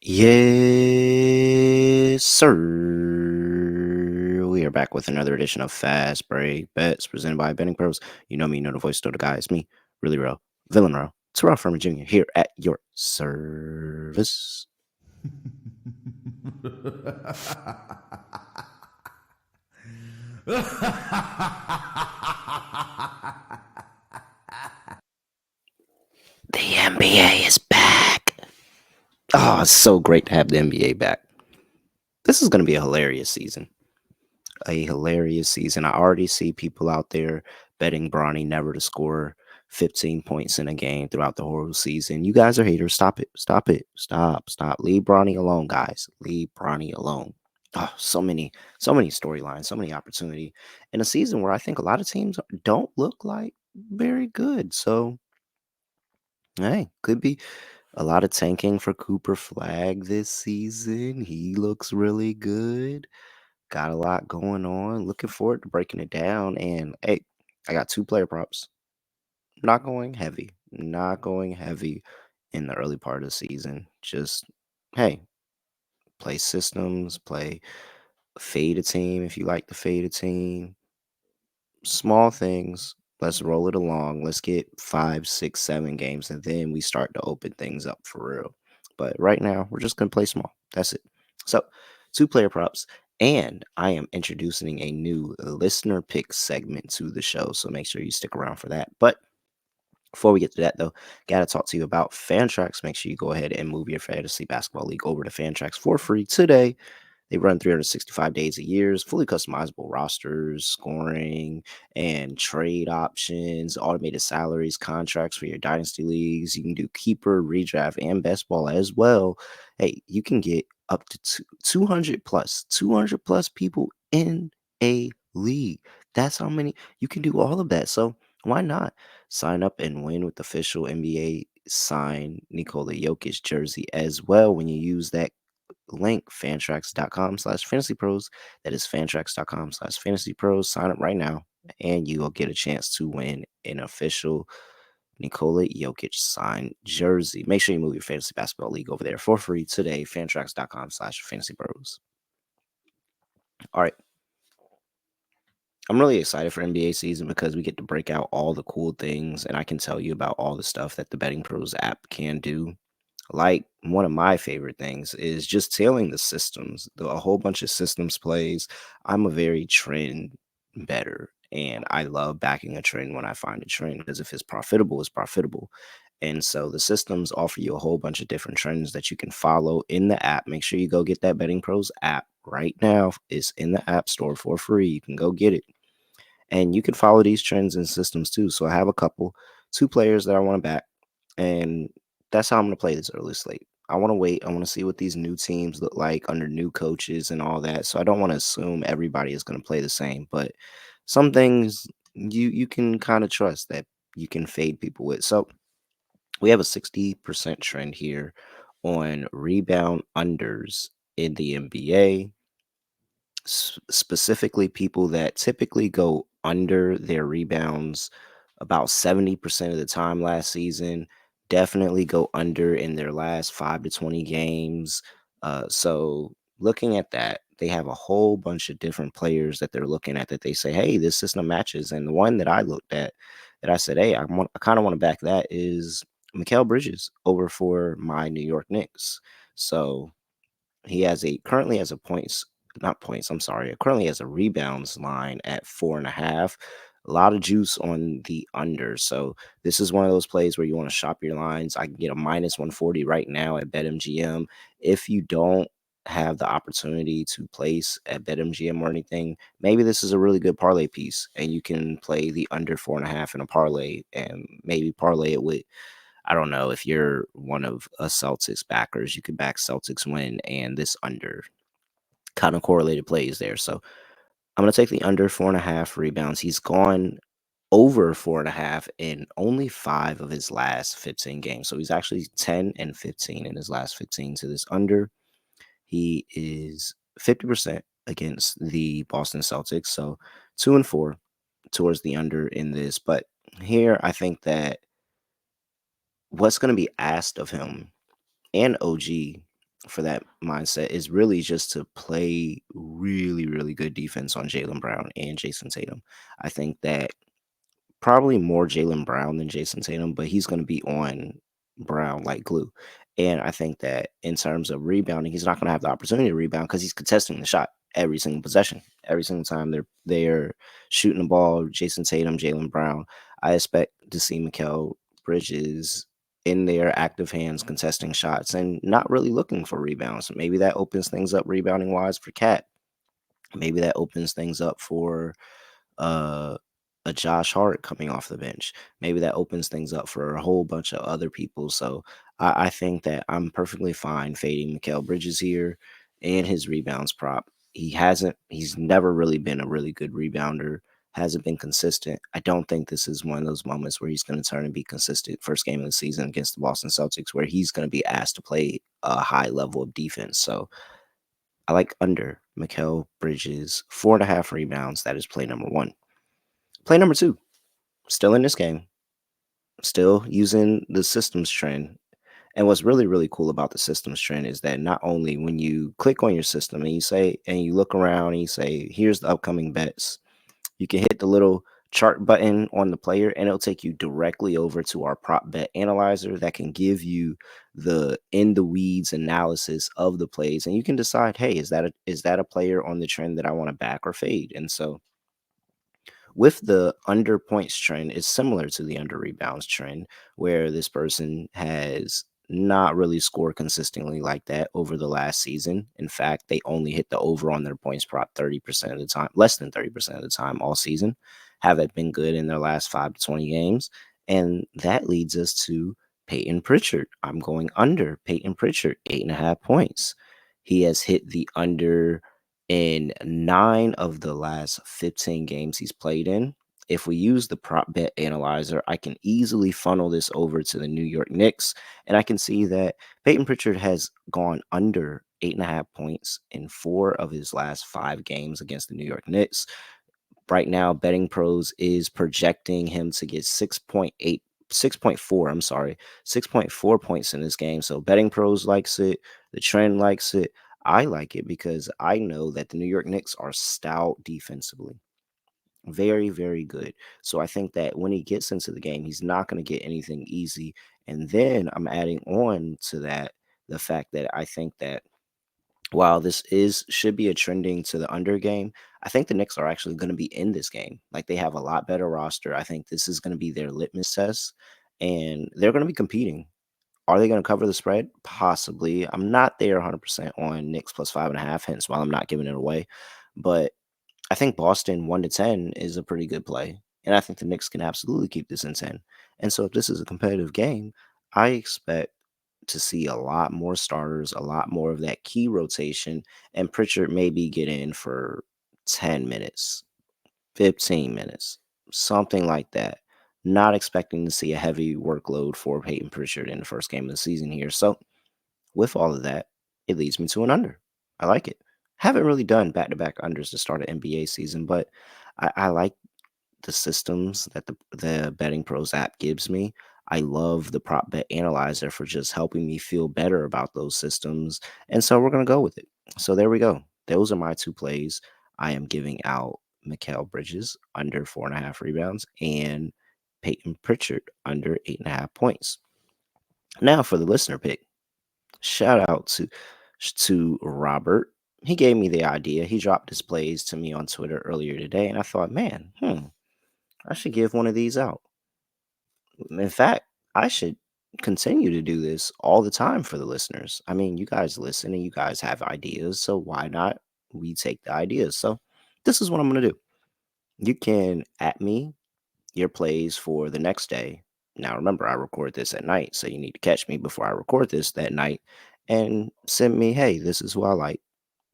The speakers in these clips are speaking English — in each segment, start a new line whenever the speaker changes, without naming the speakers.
Yes, sir. We are back with another edition of Fast Break Bets presented by BettingPros. You know me, you know the voice, know the guy. It's me, really real, villain real. Terrell Furman Jr. here at your service. The NBA is back. Oh, it's so great to have the NBA back. This is going to be a hilarious season. A hilarious season. I already see people out there betting Bronny never to score 15 points in a game throughout the whole season. You guys are haters. Stop it. Stop it. Stop. Leave Bronny alone, guys. Leave Bronny alone. Oh, so many storylines, so many opportunity in a season where I think a lot of teams don't look like very good. So, hey, could be a lot of tanking for Cooper Flag this season. He looks really good. Got a lot going on. Looking forward to breaking it down. And hey, I got two player props. Not going heavy. Not going heavy in the early part of the season. Just hey, play systems, play fade a team if you like to fade a team. Small things. Let's roll it along. Let's get 5, 6, 7 games, and then we start to open things up for real. But right now, we're just gonna play small. That's it. So, two player props, and I am introducing a new listener pick segment to the show. So make sure you stick around for that. But before we get to that, though, gotta talk to you about Fantrax. Make sure you go ahead and move your fantasy basketball league over to Fantrax for free today. They run 365 days a year, fully customizable rosters, scoring, and trade options, automated salaries, contracts for your dynasty leagues. You can do keeper, redraft, and best ball as well. Hey, you can get up to 200 plus people in a league. That's how many you can do all of that. So why not sign up and win with official NBA sign Nikola Jokic jersey as well when you use that link fantrax.com/fantasypros. That is fantrax.com/fantasypros. Sign up right now and you will get a chance to win an official Nikola Jokic signed jersey. Make sure you move your fantasy basketball league over there for free today. Fantrax.com/fantasypros. All right. I'm really excited for NBA season because we get to break out all the cool things and I can tell you about all the stuff that the Betting Pros app can do. Like one of my favorite things is just tailing the systems, a whole bunch of systems plays. I'm a very trend better, and I love backing a trend when I find a trend because if it's profitable. And so the systems offer you a whole bunch of different trends that you can follow in the app. Make sure you go get that Betting Pros app right now. It's in the App Store for free. You can go get it. And you can follow these trends and systems too. So I have a couple, two players that I want to back. And that's how I'm going to play this early slate. I want to wait. I want to see what these new teams look like under new coaches and all that. So I don't want to assume everybody is going to play the same, but some things you can kind of trust that you can fade people with. So we have a 60% trend here on rebound unders in the NBA, specifically people that typically go under their rebounds about 70% of the time last season, definitely go under in their last 5 to 20 games. So looking at that, they have a whole bunch of different players that they're looking at that they say, hey, this system matches. And the one that I looked at that I said, hey, I kind of want to back that is Mikal Bridges over for my New York Knicks. So he currently has a points, not points, I'm sorry. Currently has a rebounds line at 4.5. A lot of juice on the under. So this is one of those plays where you want to shop your lines. I can get a minus 140 right now at BetMGM. If you don't have the opportunity to place at BetMGM or anything, maybe this is a really good parlay piece and you can play the under 4.5 in a parlay and maybe parlay it with, I don't know, if you're one of a Celtics backers, you could back Celtics win and this under kind of correlated plays there. So I'm going to take the under 4.5 rebounds. He's gone over 4.5 in only 5 of his last 15 games. So he's actually 10 and 15 in his last 15 to this under. He is 50% against the Boston Celtics. So 2 and 4 towards the under in this. But here I think that what's going to be asked of him and OG for that mindset is really just to play really, really good defense on Jalen Brown and Jason Tatum. I think that probably more Jalen Brown than Jason Tatum, but he's going to be on Brown like glue. And I think that in terms of rebounding, he's not going to have the opportunity to rebound because he's contesting the shot every single possession. Every single time they're shooting the ball, Jason Tatum, Jalen Brown. I expect to see Mikal Bridges in their active hands contesting shots and not really looking for rebounds. Maybe that opens things up rebounding wise for Cat. Maybe that opens things up for uh, a Josh Hart coming off the bench. Maybe that opens things up for a whole bunch of other people. So I think that I'm perfectly fine fading Mikal Bridges here and his rebounds prop. He's never really been a really good rebounder, hasn't been consistent. I don't think this is one of those moments where he's going to turn and be consistent first game of the season against the Boston Celtics, where he's going to be asked to play a high level of defense. So I like under Mikal Bridges, 4.5 rebounds. That is play number one. Play number two, still in this game, still using the systems trend. And what's really, really cool about the systems trend is that not only when you click on your system and you say, and you look around and you say, here's the upcoming bets, you can hit the little chart button on the player and it'll take you directly over to our prop bet analyzer that can give you the in the weeds analysis of the plays. And you can decide, hey, is that a player on the trend that I want to back or fade? And so with the under points trend, it's similar to the under rebounds trend, where this person has not really scored consistently like that over the last season. In fact, they only hit the over on their points prop 30% of the time, less than 30% of the time all season. Haven't been good in their last 5 to 20 games. And that leads us to Payton Pritchard. I'm going under Payton Pritchard, 8.5 points. He has hit the under in 9 of the last 15 games he's played in. If we use the prop bet analyzer, I can easily funnel this over to the New York Knicks, and I can see that Peyton Pritchard has gone under 8.5 points in 4 of his last 5 games against the New York Knicks. Right now, Betting Pros is projecting him to get 6.4, I'm sorry, 6.4 points in this game. So Betting Pros likes it. The trend likes it. I like it because I know that the New York Knicks are stout defensively. Very, very good. So I think that when he gets into the game, he's not going to get anything easy. And then I'm adding on to that the fact that I think that while this is should be a trending to the under game, I think the Knicks are actually going to be in this game. Like they have a lot better roster. I think this is going to be their litmus test, and they're going to be competing. Are they going to cover the spread? Possibly. I'm not there 100% on Knicks plus 5.5. Hence, while I'm not giving it away, but I think Boston 1 to 10 is a pretty good play, and I think the Knicks can absolutely keep this in 10. And so, if this is a competitive game, I expect to see a lot more starters, a lot more of that key rotation, and Pritchard maybe get in for 10 minutes, 15 minutes, something like that. Not expecting to see a heavy workload for Peyton Pritchard in the first game of the season here. So, with all of that, it leads me to an under. I like it. Haven't really done back to back unders to start an NBA season, but I like the systems that the Betting Pros app gives me. I love the prop bet analyzer for just helping me feel better about those systems. And so we're going to go with it. So there we go. Those are my two plays. I am giving out Mikal Bridges under 4.5 rebounds and Peyton Pritchard under 8.5 points. Now for the listener pick. Shout out to Robert. He gave me the idea. He dropped his plays to me on Twitter earlier today, and I thought, man, I should give one of these out. In fact, I should continue to do this all the time for the listeners. I mean, you guys listen and you guys have ideas, so why not we take the ideas? So this is what I'm gonna do. You can at me your plays for the next day. Now, remember, I record this at night, so you need to catch me before I record this that night and send me, hey, this is what I like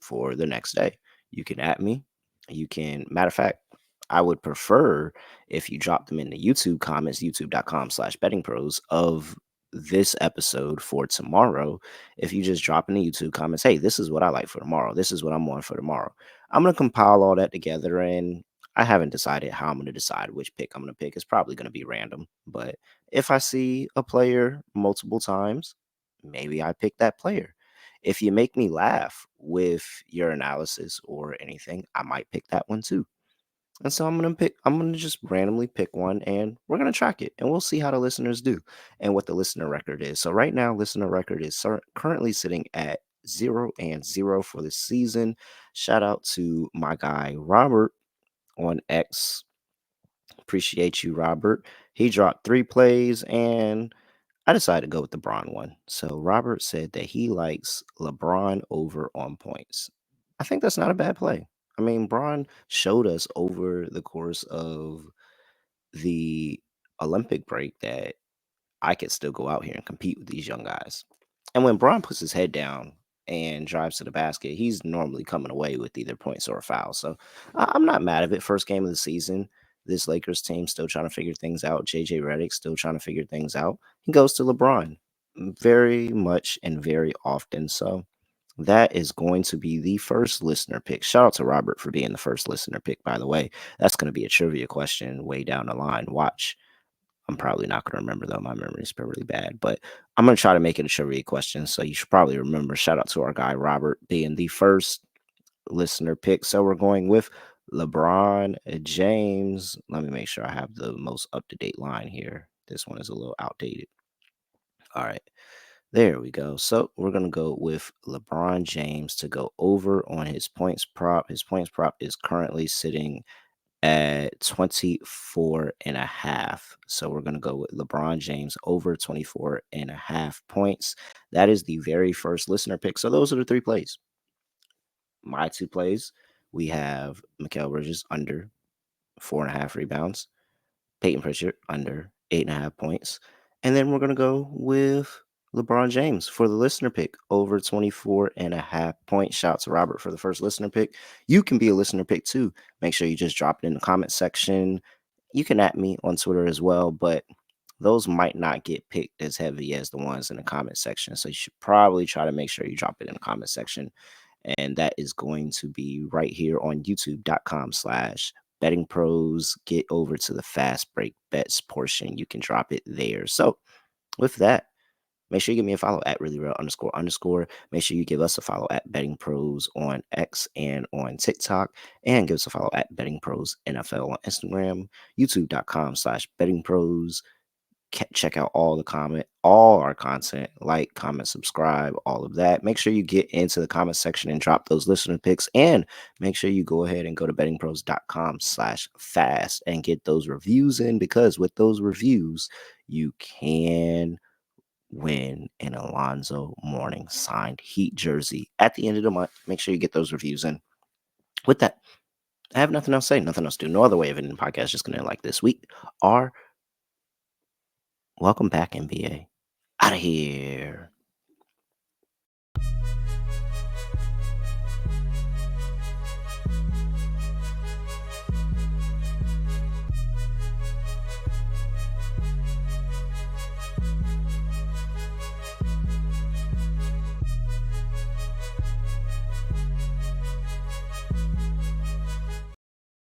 for the next day. You can at me. You can, matter of fact, I would prefer if you drop them in the YouTube comments, youtube.com/bettingpros of this episode for tomorrow. If you just drop in the YouTube comments, hey, this is what I like for tomorrow. This is what I'm on for tomorrow. I'm going to compile all that together, and I haven't decided how I'm going to decide which pick I'm going to pick. It's probably going to be random, but if I see a player multiple times, maybe I pick that player. if you make me laugh with your analysis or anything, I might pick that one too. And so I'm gonna just randomly pick one and we're gonna track it and we'll see how the listeners do and what the listener record is. So right now, listener record is currently sitting at 0-0 for the season. Shout out to my guy Robert on X. Appreciate you, Robert. He dropped 3 plays and I decided to go with the LeBron one. So Robert said that he likes LeBron over on points. I think that's not a bad play. I mean, Braun showed us over the course of the Olympic break that I could still go out here and compete with these young guys. And when Braun puts his head down and drives to the basket, he's normally coming away with either points or a foul. So I'm not mad at it. First game of the season, this Lakers team still trying to figure things out. JJ Redick still trying to figure things out. He goes to LeBron very much and very often. So that is going to be the first listener pick. Shout out to Robert for being the first listener pick, by the way. That's going to be a trivia question way down the line. Watch. I'm probably not going to remember, though. My memory is really bad, but I'm going to try to make it a trivia question. So you should probably remember. Shout out to our guy, Robert, being the first listener pick. So we're going with LeBron James. Let me make sure I have the most up to date line here. This one is a little outdated. All right. There we go. So we're going to go with LeBron James to go over on his points prop. His points prop is currently sitting at 24.5. So we're going to go with LeBron James over 24.5 points. That is the very first listener pick. So those are the 3 plays. My 2 plays, we have Mikal Bridges under 4.5 rebounds. Payton Pritchard under 8.5 points. And then we're going to go with LeBron James for the listener pick over 24.5 points. Shout out to Robert for the first listener pick. You can be a listener pick too. Make sure you just drop it in the comment section. You can at me on Twitter as well, but those might not get picked as heavy as the ones in the comment section. So you should probably try to make sure you drop it in the comment section. And that is going to be right here on youtube.com/bettingpros. Get over to the fast break bets portion. You can drop it there. So with that, make sure you give me a follow at reallyreal__. Make sure you give us a follow at Betting Pros on X and on TikTok. And give us a follow at Betting Pros NFL on Instagram, youtube.com/bettingpros. Check out all our content, like, comment, subscribe, all of that. Make sure you get into the comment section and drop those listener picks, and make sure you go ahead and go to bettingpros.com/fast and get those reviews in, because with those reviews you can win an Alonzo Mourning signed Heat jersey at the end of the month. Make sure you get those reviews in. With that, I have nothing else to say, nothing else to do. No other way of ending the podcast. Just gonna end like this. We are welcome back, NBA. Out of here.